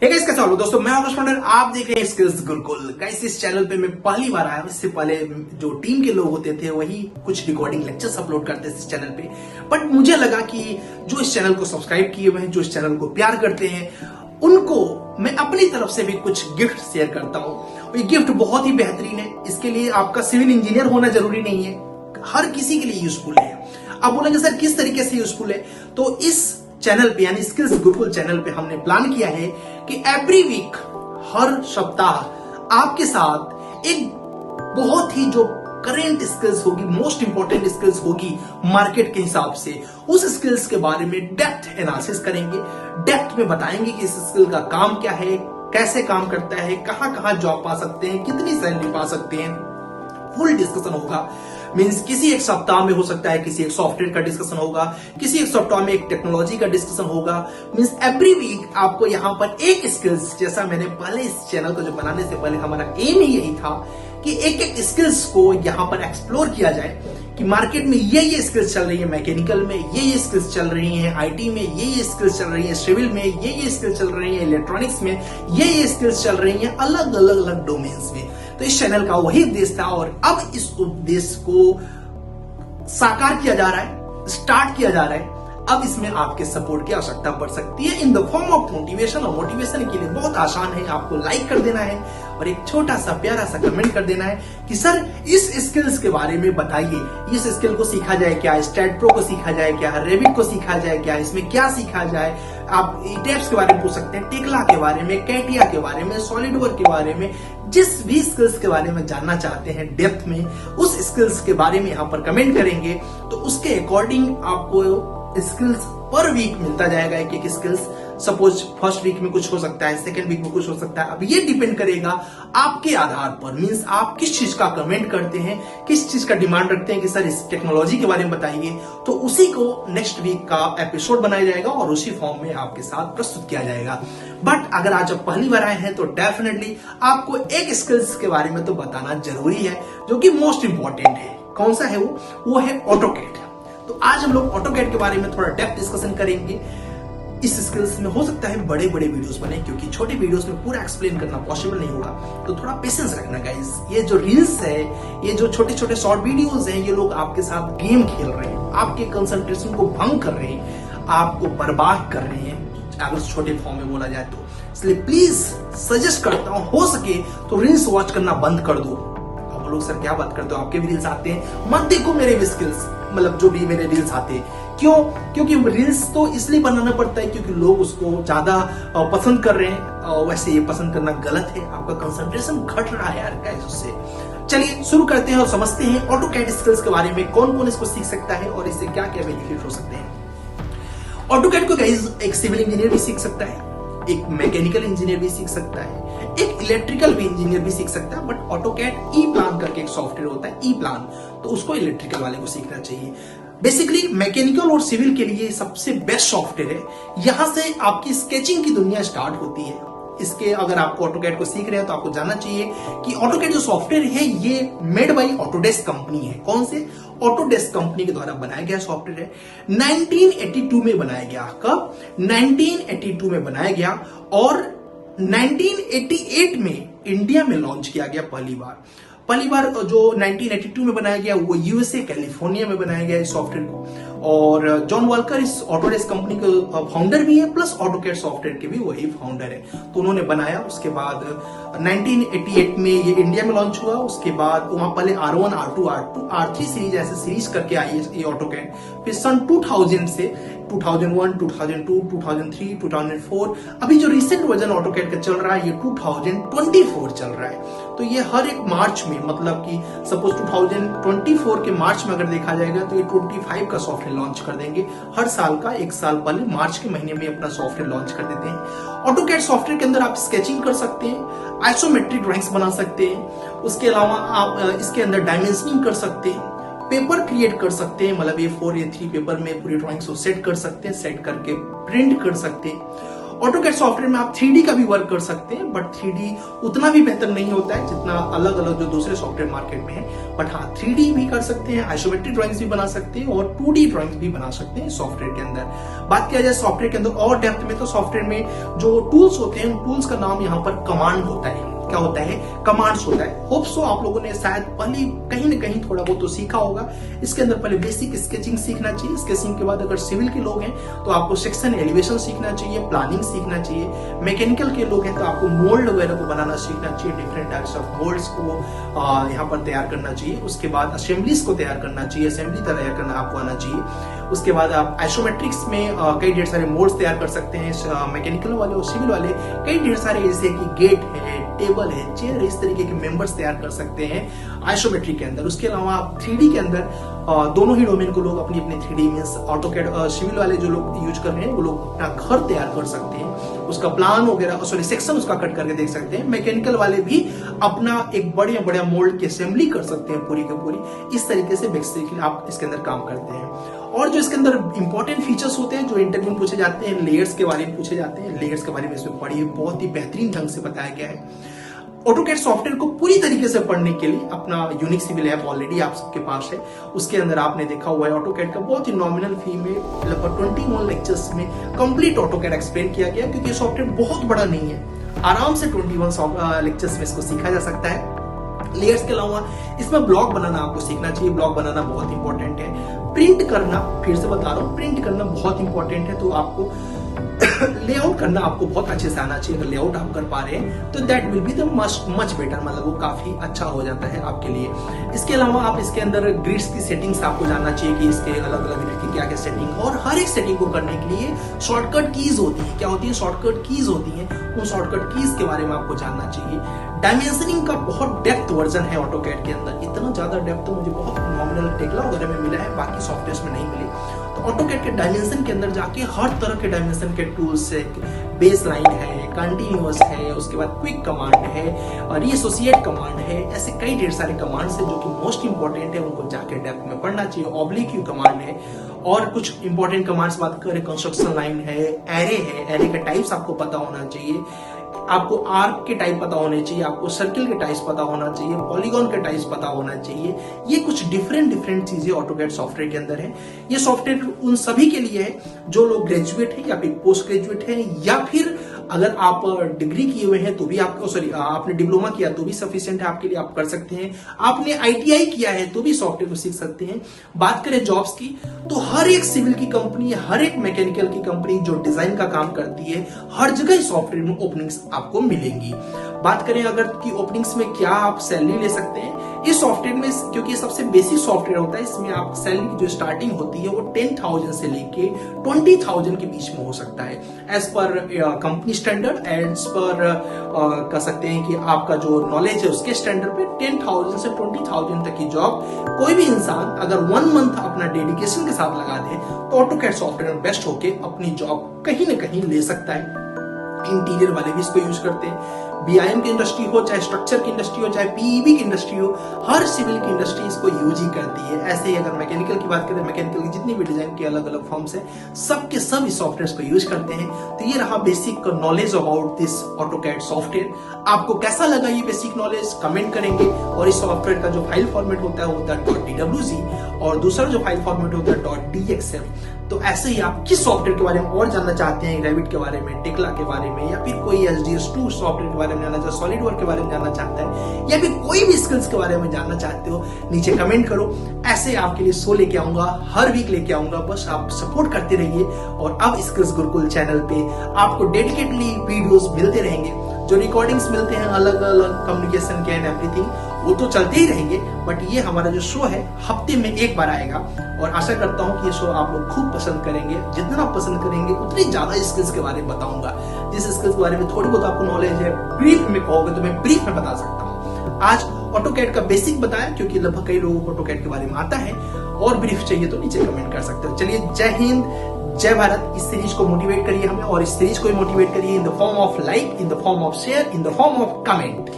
Hey guys, कैसे हो दोस्तों। मैं आकाश मंडल, आप देख रहे हैं स्किल्स गुरुकुल। गाइस, इस चैनल पे मैं पहली बार आया हूं। इससे पहले जो टीम के लोग होते थे वही कुछ रिकॉर्डिंग लेक्चर्स अपलोड करते थे इस चैनल पे। बट मुझे लगा कि जो इस चैनल को सब्सक्राइब किए हुए हैं, जो इस चैनल को प्यार करते हैं, उनको मैं अपनी तरफ से भी कुछ गिफ्ट शेयर करता हूँ। ये गिफ्ट बहुत ही बेहतरीन है। इसके लिए आपका सिविल इंजीनियर होना जरूरी नहीं है, हर किसी के लिए यूजफुल है। आप बोलेंगे सर किस तरीके से यूजफुल है, तो इस चैनल पे यानी स्किल्स गुरुकुल चैनल पे हमने प्लान किया है कि एवरी वीक, हर सप्ताह आपके साथ एक बहुत ही जो करेंट स्किल्स होगी, मोस्ट इंपॉर्टेंट स्किल्स होगी मार्केट के हिसाब से, उस स्किल्स के बारे में डेप्थ एनालिसिस करेंगे। डेप्थ में बताएंगे कि इस स्किल का काम क्या है, कैसे काम करता है, कहां कहां जॉब पा सकते हैं, कितनी सैलरी पा सकते हैं। फुल डिस्कशन होगा। मींस किसी एक सप्ताह में हो सकता है किसी एक सॉफ्टवेयर का डिस्कशन होगा, किसी एक सप्ताह में एक टेक्नोलॉजी का डिस्कशन होगा। मींस एवरी वीक आपको यहाँ पर एक स्किल्स, जैसा मैंने पहले इस चैनल को जो बनाने से पहले हमारा एम ही यही था कि एक एक स्किल्स को यहाँ पर एक्सप्लोर किया जाए कि मार्केट में ये स्किल्स चल रही है, मैकेनिकल में ये स्किल्स चल रही हैं, आईटी में ये स्किल्स चल रही है, सिविल में ये स्किल्स चल रही है, इलेक्ट्रॉनिक्स में ये स्किल्स चल रही हैं, अलग अलग अलग डोमेन्स में। तो इस चैनल का वही उद्देश्य था और अब इस उद्देश्य को साकार किया जा रहा है, स्टार्ट किया जा रहा है। अब इसमें आपके सपोर्ट की आवश्यकता पड़ सकती है in the form of motivation. और मोटिवेशन के लिए बहुत आसान है, आपको लाइक कर देना है और एक छोटा सा प्यारा सा कमेंट कर देना है कि सर इस स्किल्स के बारे में बताइए, इस स्किल को सीखा जाए क्या, स्टैट प्रो को सीखा जाए क्या, रेविट को सीखा जाए क्या, इसमें क्या सीखा जाए। आप टेप्स के बारे में पूछ सकते हैं, टेक्ला के बारे में, कैटिया के बारे में, सॉलिडवर्क के बारे में, जिस भी स्किल्स के बारे में जानना चाहते हैं डेप्थ में, उस स्किल्स के बारे में यहाँ पर कमेंट करेंगे तो उसके अकॉर्डिंग आपको स्किल्स पर वीक मिलता जाएगा। एक एक स्किल्स, सपोज फर्स्ट वीक में कुछ हो सकता है, सेकंड वीक में कुछ हो सकता है। अब ये डिपेंड करेगा आपके आधार पर। मींस आप किस चीज का कमेंट करते हैं, किस चीज का डिमांड रखते हैं कि सर इस टेक्नोलॉजी के बारे में बताइए, तो उसी को नेक्स्ट वीक का एपिसोड बनाया जाएगा और उसी फॉर्म में आपके साथ प्रस्तुत किया जाएगा। बट अगर आज आप पहली बार आए हैं तो डेफिनेटली आपको एक स्किल्स के बारे में तो बताना जरूरी है, जो कि मोस्ट इंपॉर्टेंट है। कौन सा है वो है ऑटोकैड। तो आज हम लोग ऑटोकैड के बारे में थोड़ा डेप्थ डिस्कशन करेंगे। इस स्किल्स में हो सकता है बड़े बड़े वीडियोस बने, क्योंकि छोटे वीडियोस में पूरा एक्सप्लेन करना पॉसिबल नहीं होगा, तो थोड़ा पेशेंस रखना गाइस। ये जो रील्स है, ये जो छोटे छोटे शॉर्ट वीडियोस हैं, ये लोग आपके साथ गेम खेल रहे हैं, आपके कंसंट्रेशन को भंग कर रहे हैं, आपको बर्बाद कर रहे हैं, अगर छोटे फॉर्म में बोला जाए तो। इसलिए प्लीज सजेस्ट करता हूं, हो सके तो रील्स वॉच करना बंद कर दो। आप लोग सर क्या बात करते हो, आपके भी रील्स आते हैं, मत देखो मेरे भी स्किल्स, मतलब जो भी मेरे रील्स आते हैं। क्यों? क्योंकि रील्स तो इसलिए बनाना पड़ता है क्योंकि लोग उसको ज्यादा पसंद कर रहे हैं। वैसे ये पसंद करना गलत है, आपका कंसंट्रेशन घट रहा है यार गाइस उससे। चलिए शुरू करते हैं और समझते हैं ऑटोकैड स्किल्स के बारे में, कौन कौन इसको सीख सकता है और इससे क्या क्या बेनिफिट हो सकते हैं। ऑटोकैड को गाइस एक सिविल इंजीनियर भी सीख सकता है, एक मैकेनिकल इंजीनियर भी सीख सकता है, एक इलेक्ट्रिकल भी इंजीनियर भी सीख सकता है। बट ऑटोकैड ई प्लान करके एक सॉफ्टवेयर होता है, ई प्लान, तो उसको इलेक्ट्रिकल वाले को सीखना चाहिए। बेसिकली मैकेनिकल और सिविल के लिए सबसे बेस्ट सॉफ्टवेयर है। यहां से आपकी स्केचिंग की दुनिया स्टार्ट होती है। इसके अगर आपको ऑटोकैड को सीख रहे हैं तो आपको जानना चाहिए कि ऑटोकैड जो सॉफ्टवेयर है ये मेड बाय ऑटोडेस्क कंपनी है। कौन से? ऑटोडेस्क कंपनी के द्वारा बनाया गया सॉफ्टवेयर है। 1982 में बनाया गया। कब? 1982 में बनाया गया और 1988 में इंडिया में लॉन्च किया गया पहली बार जो 1982 में बनाया गया वो यूएसए कैलिफोर्निया में बनाया गया इस सॉफ्टवेयर को। और जॉन वॉल्कर इस ऑटोडेस्क कंपनी के फाउंडर भी है, प्लस ऑटोकैड सॉफ्टवेयर के भी वही फाउंडर है। तो उन्होंने बनाया, उसके बाद 1988 में ये इंडिया में लॉन्च हुआ। उसके बाद वहां पहले R1, R2, R3 सीरीज ऐसे सीरीज करके आई ये ऑटोकैड। फिर सन 2000 से 2001, 2002, 2003, 2004, अभी जो रिसेंट वर्जन ऑटोकैड का चल रहा है ये 2024 चल रहा है। तो ये हर एक मार्च में, मतलब कि सपोज 2024 के मार्च में अगर देखा जाएगा तो ये 25 का सॉफ्टवेयर लॉन्च कर देंगे। हर साल का एक साल पहले मार्च के महीने में अपना सॉफ्टवेयर लॉन्च कर देते हैं। ऑटोकैड सॉफ्टवेयर के अंदर आप स्केचिंग कर सकते हैं, आइसोमेट्रिक ड्राइंग्स बना सकते हैं, उसके अलावा आप इसके अंदर डायमेंशनिंग कर सकते हैं, पेपर क्रिएट कर सकते हैं, मतलब A4 A3 पेपर में पूरी ड्राइंग्स को सेट कर सकते हैं, सेट करके प्रिंट कर सकते हैं। ऑटोकैड सॉफ्टवेयर में आप 3D का भी वर्क कर सकते हैं, बट 3D उतना भी बेहतर नहीं होता है जितना अलग अलग जो दूसरे सॉफ्टवेयर मार्केट में है। बट हाँ, 3D भी कर सकते हैं, आइसोमेट्रिक ड्राइंग्स भी बना सकते हैं और 2D ड्राइंग्स भी बना सकते हैं सॉफ्टवेयर के अंदर। बात किया जाए सॉफ्टवेयर के अंदर और डेप्थ में, तो सॉफ्टवेयर में जो टूल्स होते हैं उन टूल्स का नाम यहाँ पर कमांड होता है। क्या होता है? कमांड्स होता है। होप सो आप लोगों ने शायद पहले कहीं ना कहीं थोड़ा बहुत तो सीखा होगा। इसके अंदर पहले बेसिक स्केचिंग सीखना चाहिए। स्केचिंग के बाद अगर सिविल के लोग हैं तो आपको सेक्शन एलिवेशन सीखना चाहिए, प्लानिंग सीखना चाहिए। मैकेनिकल के लोग हैं तो आपको मोल्ड वगैरह को बनाना सीखना चाहिए, डिफरेंट टाइप्स ऑफ मोल्ड्स को यहाँ पर तैयार करना चाहिए। उसके बाद असेंबलीज को तैयार करना चाहिए, असेंबली तैयार करना आपको आना चाहिए। उसके बाद आप आइसोमेट्रिक्स में कई ढेर सारे मोड्स तैयार कर सकते हैं, मैकेनिकल वाले और सिविल वाले। कई ढेर सारे जैसे कि गेट है, टेबल है, चेयर है, इस तरीके के मेंबर्स तैयार कर सकते हैं आइसोमेट्रिक के अंदर। उसके अलावा आप 3D के अंदर दोनों ही डोमेन को लोग अपनी अपनी 3D मींस ऑटोकैड सिविल वाले जो लोग यूज कर रहे हैं वो लोग अपना घर तैयार कर सकते हैं, उसका प्लान वगैरह सॉरी सेक्शन उसका कट करके देख सकते हैं। मैकेनिकल वाले भी अपना एक बड़े बड़े मोल्ड की असेंबली कर सकते हैं पूरी की पूरी। इस तरीके से बेसिकली आप इसके अंदर काम करते हैं। और जो इसके अंदर इंपॉर्टेंट फीचर्स होते हैं जो इंटरव्यू में पूछे जाते हैं, लेयर्स के बारे में पूछे जाते हैं। लेयर्स के बारे में इसमें पढ़िए, बहुत ही बेहतरीन ढंग से बताया गया है। ऑटोकैड सॉफ्टवेयर को पूरी तरीके से पढ़ने के लिए अपना यूनिक सिविल ऐप ऑलरेडी आप सबके पास है। उसके अंदर आपने देखा हुआ है ऑटोकैड का बहुत ही नॉमिनल फी में लगभग 21 लेक्चर्स में कंप्लीट ऑटोकैड एक्सप्लेन किया गया, क्योंकि ये सॉफ्टवेयर बहुत बड़ा नहीं है। आराम से 21 लेक्चर्स में इसको सीखा जा सकता है। लेयर्स के अलावा इसमें ब्लॉग बनाना आपको सीखना चाहिए। ब्लॉग बनाना बहुत इंपॉर्टेंट है। प्रिंट करना, फिर से बता रहा हूँ, प्रिंट करना बहुत इंपॉर्टेंट है। तो आपको लेआउट करना आपको बहुत अच्छे से आना चाहिए। अगर लेआउट आप कर पा रहे हैं तो that will be the much better, मतलब वो काफी अच्छा हो जाता है आपके लिए। इसके अलावा आप इसके अंदर ग्रिड्स की सेटिंग्स आपको जानना चाहिए कि इसके अलग अलग ग्रिड की क्या क्या सेटिंग, और हर एक सेटिंग को करने के लिए शॉर्टकट कीज होती है। क्या होती है? शॉर्टकट कीज होती है। उन शॉर्टकट कीज के बारे में आपको जानना चाहिए। डायमेंशनिंग का बहुत डेप्थ वर्जन है ऑटोकैड के अंदर। इतना ज्यादा डेप्थ तो मुझे बहुत नॉमिनल टेक्ला वगैरह में मिला है, बाकी सॉफ्टवेयर में नहीं मिले। तो ऑटोकैड के डायमेंशन के अंदर जाके हर तरह के डायमेंशन के टूल्स है, बेस लाइन है, कंटिन्यूअस है, उसके बाद क्विक कमांड है और एसोसिएट कमांड है। ऐसे कई ढेर सारे कमांड्स है जो कि मोस्ट इंपॉर्टेंट है, उनको जाके डेप्थ में पढ़ना चाहिए। ऑब्लिक कमांड है और कुछ इंपॉर्टेंट कमांड्स बात करें, कंस्ट्रक्शन लाइन है, एरे है, एरे के टाइप्स आपको पता होना चाहिए। आपको आर्क के टाइप पता होने चाहिए, आपको सर्किल के टाइप्स पता होना चाहिए, पॉलीगॉन के टाइप्स पता होना चाहिए। ये कुछ डिफरेंट चीजें ऑटोकैड सॉफ्टवेयर के अंदर है। ये सॉफ्टवेयर उन सभी के लिए है जो लोग ग्रेजुएट है या फिर पोस्ट ग्रेजुएट है, या फिर अगर आप डिग्री किए हुए हैं तो भी आपको, सॉरी आपने डिप्लोमा किया तो भी सफिशिएंट है आपके लिए, आप कर सकते हैं। आपने ITI किया है तो भी सॉफ्टवेयर को सीख सकते हैं। बात करें जॉब्स की, तो हर एक सिविल की कंपनी, हर एक मैकेनिकल की कंपनी जो डिजाइन का काम करती है, हर जगह सॉफ्टवेयर में ओपनिंग्स आपको मिलेंगी। बात करें अगर कि ओपनिंग्स में क्या आप सैलरी ले सकते हैं, इस सॉफ्टवेयर में, क्योंकि ये सबसे बेसिक सॉफ्टवेयर होता है, इसमें आप सैलरी की जो स्टार्टिंग होती है वो 10,000 से लेके 20,000 के बीच में हो सकता है, as per company standard, as per कह सकते हैं कि आपका जो नॉलेज है उसके स्टैंडर्ड पे 10,000 से 20,000 तक की जॉब कोई भी इंसान अगर 1 मंथ अपना डेडिकेशन के साथ लगा दे तो ऑटोकैड सॉफ्टवेयर में बेस्ट होके अपनी जॉब कहीं ना कहीं ले सकता है। इंटीरियर वाले भी इसको यूज करते हैं। BIM की इंडस्ट्री हो, चाहे स्ट्रक्चर की इंडस्ट्री हो, चाहे PEB की इंडस्ट्री हो, हर सिविल की इंडस्ट्री इसको यूज ही करती है। ऐसे ही अगर मैकेनिकल की बात करें, मैकेनिकल की जितनी भी डिजाइन के अलग अलग फॉर्म्स हैं, सबके सब इस सॉफ्टवेयर को यूज करते हैं। तो ये रहा basic knowledge about this AutoCAD software. आपको कैसा लगा ये बेसिक नॉलेज कमेंट करेंगे। और इस सॉफ्टवेयर का जो फाइल फॉर्मेट होता है वो होता है .dwg और दूसरा जो फाइल फॉर्मेट होता है .dxf। तो ऐसे ही आप किस सॉफ्टवेयर के बारे में और जानना चाहते हैं, रेविट के बारे में, टेक्ला के बारे में, या फिर कोई SDS2 सॉफ्टवेयर के बारे में जानना चाहते, सॉलिडवर्क के बारे में जानना चाहता है, या फिर कोई भी स्किल्स के बारे में जानना चाहते हो, नीचे कमेंट करो। ऐसे आपके लिए शो लेके आऊंगा, हर वीक लेके आऊंगा। बस आप सपोर्ट करते रहिए। और अब स्किल्स गुरुकुल चैनल पे आपको डेडिकेटली वीडियोस मिलते रहेंगे। जो रिकॉर्डिंग्स मिलते हैं अलग अलग कम्युनिकेशन के एंड एवरीथिंग, वो तो चलते ही रहेंगे, बट ये हमारा जो शो है हफ्ते में एक बार आएगा। और आशा करता हूँ कि ये शो आप लोग खूब पसंद करेंगे। जितना आप पसंद करेंगे उतनी ज्यादा स्किल्स के बारे में बताऊंगा। जिस स्किल्स के बारे में थोड़ी बहुत आपको नॉलेज है, ब्रीफ में कहोगे तो मैं ब्रीफ में बता सकता हूँ। आज ऑटोकैड का बेसिक बताया, क्योंकि लगभग कई लोगों को ऑटोकैड के बारे में आता है। और ब्रीफ चाहिए तो नीचे कमेंट कर सकते हो। चलिए, जय हिंद, जय भारत। इस सीरीज को मोटिवेट करिए हमें, और इस सीरीज को मोटिवेट करिए in the form of like, in the form of share, in the form of comment.